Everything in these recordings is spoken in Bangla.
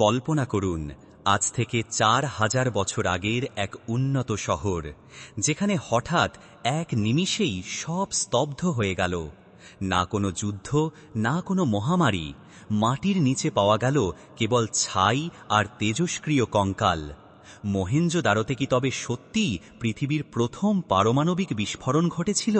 কল্পনা করুন, আজ থেকে ৪,০০০ বছর আগের এক উন্নত শহর, যেখানে হঠাৎ এক নিমিষেই সব স্তব্ধ হয়ে গেল। না কোনো যুদ্ধ, না কোনো মহামারী, মাটির নিচে পাওয়া গেল কেবল ছাই আর তেজস্ক্রিয় কঙ্কাল। মহেঞ্জোদারোতে কি তবে সত্যিই পৃথিবীর প্রথম পারমাণবিক বিস্ফোরণ ঘটেছিল?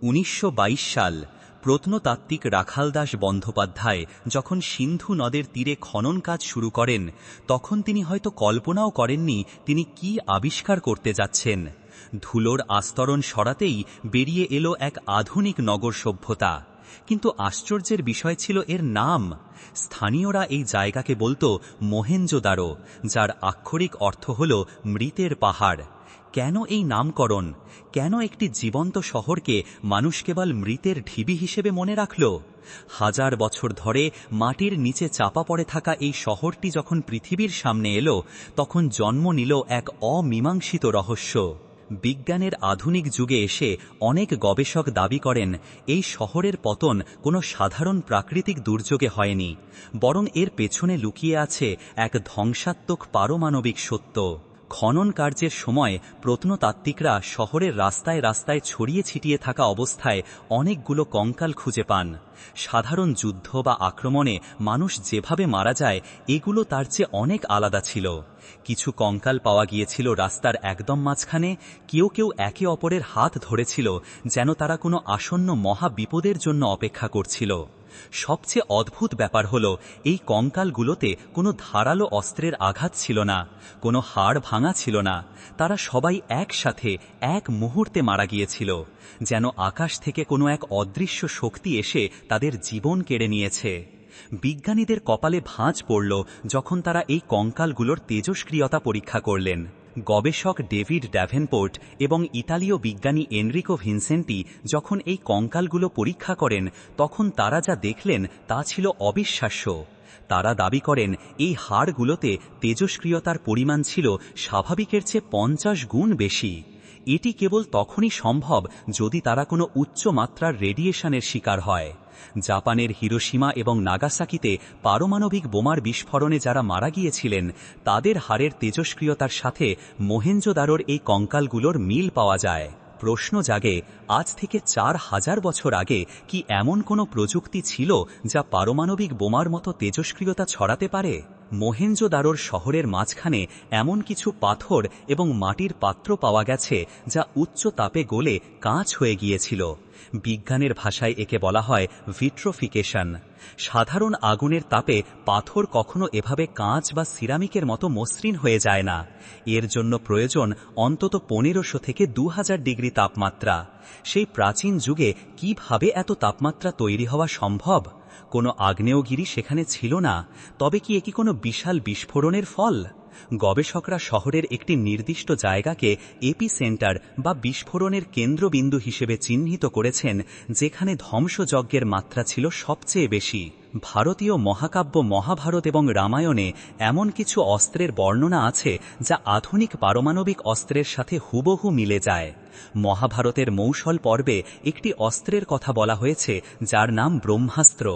১৯২২ সাল প্রত্নতাত্ত্বিক রাখালদাস বন্দ্যোপাধ্যায় যখন সিন্ধু নদের তীরে খনন কাজ শুরু করেন, তখন তিনি হয়তো কল্পনাও করেননি তিনি কি আবিষ্কার করতে যাচ্ছেন। ধুলোর আস্তরণ সরাতেই বেরিয়ে এলো এক আধুনিক নগর সভ্যতা। কিন্তু আশ্চর্যের বিষয় ছিল এর নাম। স্থানীয়রা এই জায়গাকে বলতো মহেঞ্জোদারো, যার আক্ষরিক অর্থ হল মৃতের পাহাড়। কেন এই নামকরণ? কেন একটি জীবন্ত শহরকে মানুষ কেবল মৃতের ঢিবি হিসেবে মনে রাখল? হাজার বছর ধরে মাটির নিচে চাপা পড়ে থাকা এই শহরটি যখন পৃথিবীর সামনে এলো, তখন জন্ম নিল এক অমীমাংসিত রহস্য। বিজ্ঞানের আধুনিক যুগে এসে অনেক গবেষক দাবি করেন এই শহরের পতন কোনো সাধারণ প্রাকৃতিক দুর্যোগে হয়নি, বরং এর পেছনে লুকিয়ে আছে এক ধ্বংসাত্মক পারমাণবিক সত্য। খনন কার্যের সময় প্রত্নতাত্ত্বিকরা শহরের রাস্তায় রাস্তায় ছড়িয়ে ছিটিয়ে থাকা অবস্থায় অনেকগুলো কঙ্কাল খুঁজে পান। সাধারণ যুদ্ধ বা আক্রমণে মানুষ যেভাবে মারা যায়, এগুলো তার চেয়ে অনেক আলাদা ছিল। কিছু কঙ্কাল পাওয়া গিয়েছিল রাস্তার একদম মাঝখানে, কেউ কেউ একে অপরের হাত ধরেছিল, যেন তারা কোনো আসন্ন মহা বিপদের জন্য অপেক্ষা করছিল। সবচেয়ে অদ্ভুত ব্যাপার হল, এই কঙ্কালগুলোতে কোনো ধারালো অস্ত্রের আঘাত ছিল না, কোনো হাড় ভাঙা ছিল না। তারা সবাই একসাথে এক মুহূর্তে মারা গিয়েছিল, যেন আকাশ থেকে কোনো এক অদৃশ্য শক্তি এসে তাদের জীবন কেড়ে নিয়েছে। বিজ্ঞানীদের কপালে ভাঁজ পড়ল যখন তারা এই কঙ্কালগুলোর তেজস্ক্রিয়তা পরীক্ষা করলেন। গবেষক ডেভিড ড্যাভেনপোর্ট এবং ইতালীয় বিজ্ঞানী এনরিকো ভিনসেন্টি যখন এই কঙ্কালগুলো পরীক্ষা করেন, তখন তারা যা দেখলেন তা ছিল অবিশ্বাস্য। তারা দাবি করেন এই হাড়গুলোতে তেজস্ক্রিয়তার পরিমাণ ছিল স্বাভাবিকের চেয়ে ৫০ গুণ বেশি। এটি কেবল তখনই সম্ভব যদি তারা কোনো উচ্চ মাত্রার রেডিয়েশনের শিকার হয়। জাপানের হিরোশিমা এবং নাগাসাকিতে পারমাণবিক বোমার বিস্ফোরণে যারা মারা গিয়েছিলেন, তাদের হাড়ের তেজস্ক্রিয়তার সাথে মহেঞ্জোদারোর এই কঙ্কালগুলোর মিল পাওয়া যায়। প্রশ্ন জাগে, আজ থেকে ৪,০০০ বছর আগে কি এমন কোনো প্রযুক্তি ছিল যা পারমাণবিক বোমার মতো তেজস্ক্রিয়তা ছড়াতে পারে? মহেঞ্জোদারোর শহরের মাঝখানে এমন কিছু পাথর এবং মাটির পাত্র পাওয়া গেছে যা উচ্চ তাপে গলে কাঁচ হয়ে গিয়েছিল। বিজ্ঞানের ভাষায় একে বলা হয় ভিট্রোফিকেশন। সাধারণ আগুনের তাপে পাথর কখনো এভাবে কাঁচ বা সিরামিকের মতো মসৃণ হয়ে যায় না। এর জন্য প্রয়োজন অন্তত ১৫০০ থেকে ২০০০ ডিগ্রি তাপমাত্রা। সেই প্রাচীন যুগে কিভাবে এত তাপমাত্রা তৈরি হওয়া সম্ভব? কোনো আগ্নেয়গিরি সেখানে ছিল না। তবে কি একি কোনো বিশাল বিস্ফোরণের ফল? গবেষকরা শহরের একটি নির্দিষ্ট জায়গাকে এপিসেন্টার বা বিস্ফোরণের কেন্দ্রবিন্দু হিসেবে চিহ্নিত করেছেন, যেখানে ধ্বংসযজ্ঞের মাত্রা ছিল সবচেয়ে বেশি। ভারতীয় মহাকাব্য মহাভারত এবং রামায়ণে এমন কিছু অস্ত্রের বর্ণনা আছে যা আধুনিক পারমাণবিক অস্ত্রের সাথে হুবহু মিলে যায়। মহাভারতের মৌসল পর্বে একটি অস্ত্রের কথা বলা হয়েছে যার নাম ব্রহ্মাস্ত্র।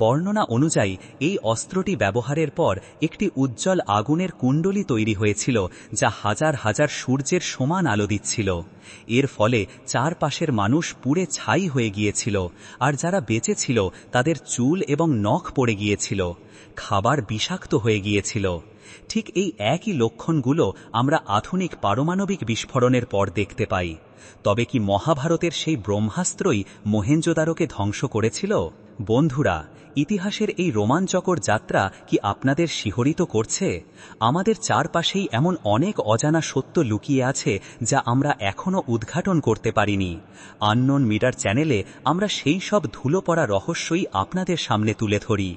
বর্ণনা অনুযায়ী এই অস্ত্রটি ব্যবহারের পর একটি উজ্জ্বল আগুনের কুণ্ডলী তৈরি হয়েছিল, যা হাজার হাজার সূর্যের সমান আলো দিচ্ছিল। এর ফলে চারপাশের মানুষ পুড়ে ছাই হয়ে গিয়েছিল, আর যারা বেঁচে ছিল তাদের চুল এবং নখ পড়ে গিয়েছিল। খাবার বিষাক্ত হয়ে গিয়েছিল। ঠিক এই একই লক্ষণগুলো আমরা আধুনিক পারমাণবিক বিস্ফোরণের পর দেখতে পাই। তবে কি মহাভারতের সেই ব্রহ্মাস্ত্রই মহেঞ্জোদারোকে ধ্বংস করেছিল? বন্ধুরা, ইতিহাসের এই রোমাঞ্চকর যাত্রা কি আপনাদের শিহরিত করছে? আমাদের চারপাশেই এমন অনেক অজানা সত্য লুকিয়ে আছে যা আমরা এখনো উদ্ঘাটন করতে পারিনি। আননোন মিরর চ্যানেলে আমরা সেই সব ধুলো পড়া রহস্যই আপনাদের সামনে তুলে ধরি।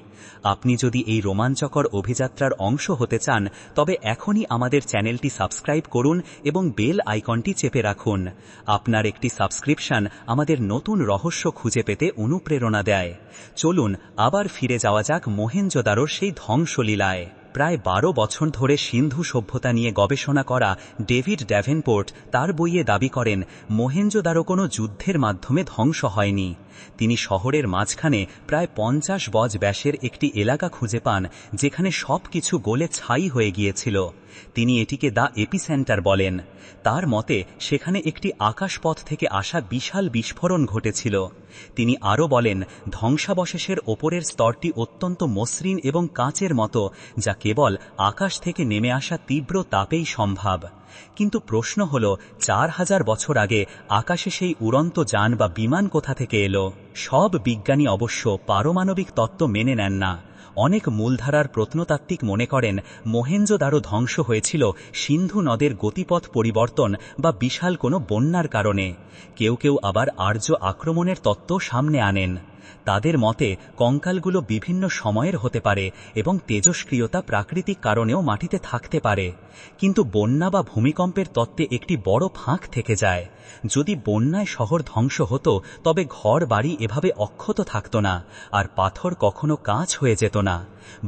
আপনি যদি এই রোমাঞ্চকর অভিযাত্রার অংশ হতে চান, তবে এখনই আমাদের চ্যানেলটি সাবস্ক্রাইব করুন এবং বেল আইকনটি চেপে রাখুন। আপনার একটি সাবস্ক্রিপশন আমাদের নতুন রহস্য খুঁজে পেতে অনুপ্রেরণা দেয়। চলুন আবার ফিরে যাওয়া যাক মহেঞ্জোদারোর সেই ধ্বংসলীলায়। প্রায় 12 বছর ধরে সিন্ধু সভ্যতা নিয়ে গবেষণা করা ডেভিড ড্যাভেনপোর্ট তার বইয়ে দাবি করেন মহেঞ্জোদারো কোনো যুদ্ধের মাধ্যমে ধ্বংস হয়নি। তিনি শহরের মাঝখানে প্রায় 50 গজ ব্যাসের একটি এলাকা খুঁজে পান যেখানে সবকিছু গলে ছাই হয়ে গিয়েছিল। তিনি এটিকে দ্য এপিসেন্টার বলেন। তার মতে সেখানে একটি আকাশপথ থেকে আসা বিশাল বিস্ফোরণ ঘটেছিল। তিনি আরও বলেন ধ্বংসাবশেষের ওপরের স্তরটি অত্যন্ত মসৃণ এবং কাঁচের মতো, যা কেবল আকাশ থেকে নেমে আসা তীব্র তাপেই সম্ভব। কিন্তু প্রশ্ন হল 4000 বছর আগে আকাশে সেই উড়ন্ত যান বা বিমান কোথা থেকে এলো? সব বিজ্ঞানী অবশ্য পারমাণবিক তত্ত্ব মেনে নেন না। অনেক মূলধারার প্রত্নতাত্ত্বিক মনে করেন মহেঞ্জোদারো ধ্বংস হয়েছিল সিন্ধু নদের গতিপথ পরিবর্তন বা বিশাল কোনো বন্যার কারণে। কেউ কেউ আবার আর্য আক্রমণের তত্ত্ব সামনে আনেন। তাদের মতে কঙ্কালগুলো বিভিন্ন সময়ের হতে পারে এবং তেজস্ক্রিয়তা প্রাকৃতিক কারণেও মাটিতে থাকতে পারে। কিন্তু বন্যা বা ভূমিকম্পের তত্ত্বে একটি বড় ফাঁক থেকে যায়। যদি বন্যায় শহর ধ্বংস হতো তবে ঘর বাড়ি এভাবে অক্ষত থাকত না, আর পাথর কখনো কাঁচ হয়ে যেত না।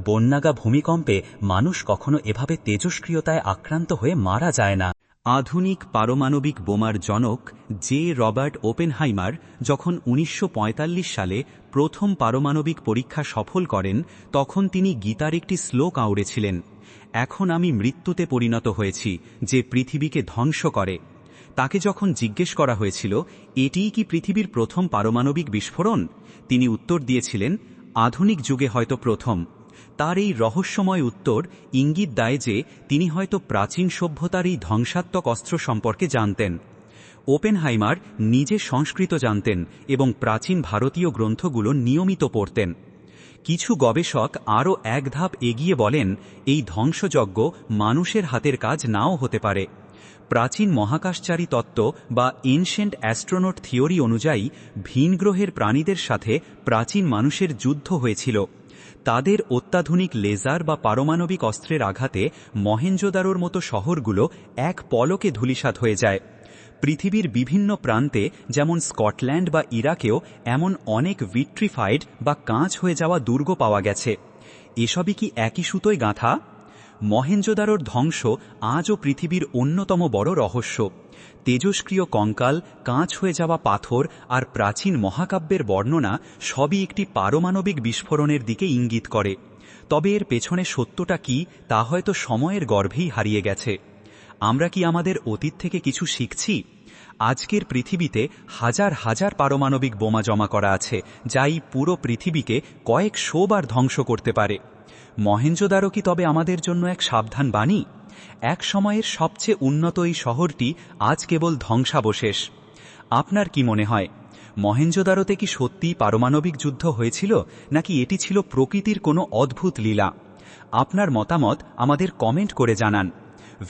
বন্যাগা ভূমিকম্পে মানুষ কখনো এভাবে তেজস্ক্রিয়তায় আক্রান্ত হয়ে মারা যায় না। আধুনিক পারমাণবিক বোমার জনক জে রবার্ট ওপেনহাইমার যখন 1945 সালে প্রথম পারমাণবিক পরীক্ষা সফল করেন, তখন তিনি গীতার একটি শ্লোক আওড়েছিলেন, এখন আমি মৃত্যুতে পরিণত হয়েছি যে পৃথিবীকে ধ্বংস করে। তাকে যখন জিজ্ঞেস করা হয়েছিল এটিই কি পৃথিবীর প্রথম পারমাণবিক বিস্ফোরণ, তিনি উত্তর দিয়েছিলেন, আধুনিক যুগে হয়তো প্রথম। তার এই রহস্যময় উত্তর ইঙ্গিত দেয় যে তিনি হয়তো প্রাচীন সভ্যতার এই ধ্বংসাত্মক অস্ত্র সম্পর্কে জানতেন। ওপেনহাইমার নিজে সংস্কৃত জানতেন এবং প্রাচীন ভারতীয় গ্রন্থগুলো নিয়মিত পড়তেন। কিছু গবেষক আরও এক ধাপ এগিয়ে বলেন এই ধ্বংসযজ্ঞ মানুষের হাতের কাজ নাও হতে পারে। প্রাচীন মহাকাশচারী তত্ত্ব বা এনশিয়েন্ট অ্যাস্ট্রোনট থিওরি অনুযায়ী ভিনগ্রহের প্রাণীদের সাথে প্রাচীন মানুষের যুদ্ধ হয়েছিল। তাদের অত্যাধুনিক লেজার বা পারমাণবিক অস্ত্রের আঘাতে মহেঞ্জোদারোর মতো শহরগুলো এক পলকে ধূলিসাৎ হয়ে যায়। পৃথিবীর বিভিন্ন প্রান্তে যেমন স্কটল্যান্ড বা ইরাকেও এমন অনেক ভিট্রিফাইড বা কাঁচ হয়ে যাওয়া দুর্গ পাওয়া গেছে। এসবই কি একই সুতোয় গাঁথা? মহেঞ্জোদারোর ধ্বংস আজও পৃথিবীর অন্যতম বড় রহস্য। তেজস্ক্রিয় কঙ্কাল, কাঁচ হয়ে যাওয়া পাথর আর প্রাচীন মহাকাব্যের বর্ণনা সবই একটি পারমাণবিক বিস্ফোরণের দিকে ইঙ্গিত করে। তবে এর পেছনে সত্যটা কি তা হয়তো সময়ের গর্ভেই হারিয়ে গেছে। আমরা কি আমাদের অতীত থেকে কিছু শিখছি? আজকের পৃথিবীতে হাজার হাজার পারমাণবিক বোমা জমা করা আছে, যা এই পুরো পৃথিবীকে কয়েক শোবার ধ্বংস করতে পারে। মহেঞ্জোদারো কি তবে আমাদের জন্য এক সাবধান বাণী? এক সময়ের সবচেয়ে উন্নত এই শহরটি আজ কেবল ধ্বংসাবশেষ। আপনার কি মনে হয়, মহেঞ্জোদারোতে কি সত্যিই পারমাণবিক যুদ্ধ হয়েছিল, নাকি এটি ছিল প্রকৃতির কোনো অদ্ভুত লীলা? আপনার মতামত আমাদের কমেন্ট করে জানান।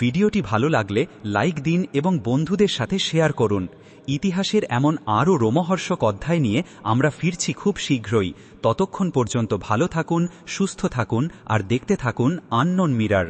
ভিডিওটি ভালো লাগলে লাইক দিন এবং বন্ধুদের সাথে শেয়ার করুন। ইতিহাসের এমন আরও রোমহর্ষক অধ্যায় নিয়ে আমরা ফিরছি খুব শীঘ্রই। ততক্ষণ পর্যন্ত ভালো থাকুন, সুস্থ থাকুন আর দেখতে থাকুন আননোন মিরর।